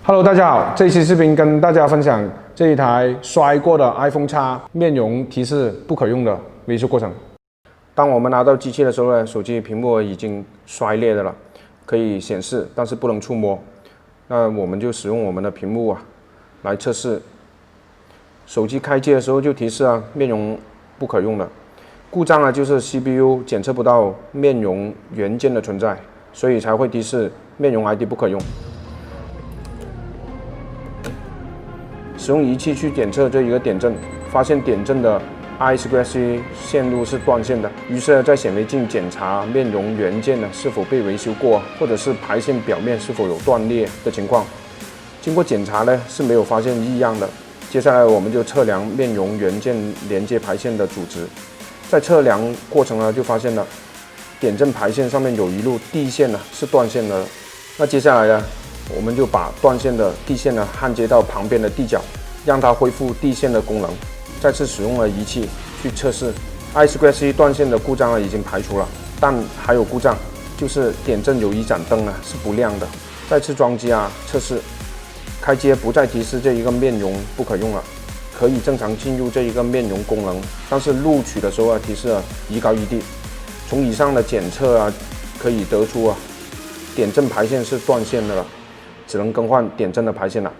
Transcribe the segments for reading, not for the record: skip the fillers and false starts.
Hello， 大家好，这一期视频跟大家分享这一台摔过的 iPhone X 面容提示不可用的维修过程。当我们拿到机器的时候呢，手机屏幕已经摔裂的了，可以显示，但是不能触摸。那我们就使用我们的屏幕来测试。手机开机的时候就提示面容不可用了。故障就是 CPU 检测不到面容元件的存在，所以才会提示面容 ID 不可用。使用仪器去检测这一个点阵，发现点阵的 I2C 线路是断线的，于是在显微镜检查面容元件是否被维修过，或者是排线表面是否有断裂的情况。经过检查是没有发现异样的。接下来我们就测量面容元件连接排线的阻值，在测量过程就发现了点阵排线上面有一路地线是断线的。那接下来我们就把断线的地线焊接到旁边的地角，让它恢复地线的功能。再次使用了仪器去测试 I2C 断线的故障已经排除了，但还有故障，就是点阵有一盏灯是不亮的。再次装机测试，开机不再提示这一个面容不可用了，可以正常进入这一个面容功能，但是录取的时候提示宜高宜低。从以上的检测可以得出点阵排线是断线的了，只能更换点阵的排线了。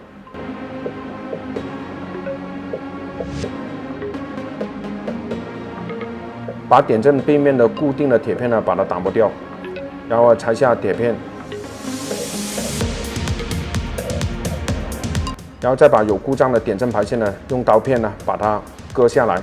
把点阵背面的固定的铁片把它打磨掉，然后拆下铁片，然后再把有故障的点阵排线用刀片把它割下来。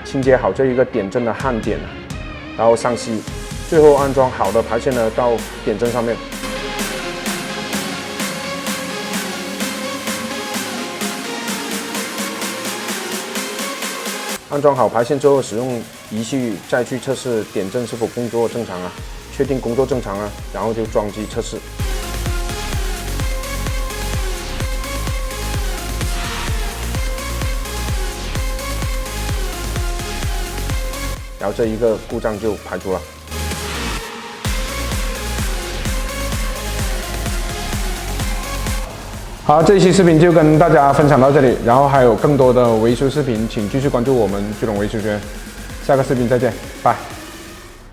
清洁好这一个点阵的焊点，然后上漆，最后安装好的排线到点阵上面。安装好排线之后，使用仪器再去测试点阵是否工作正常确定工作正常然后就装机测试。然后这一个故障就排除了。好，这一期视频就跟大家分享到这里，然后还有更多的维修视频，请继续关注我们巨龙维修学院。下个视频再见，拜。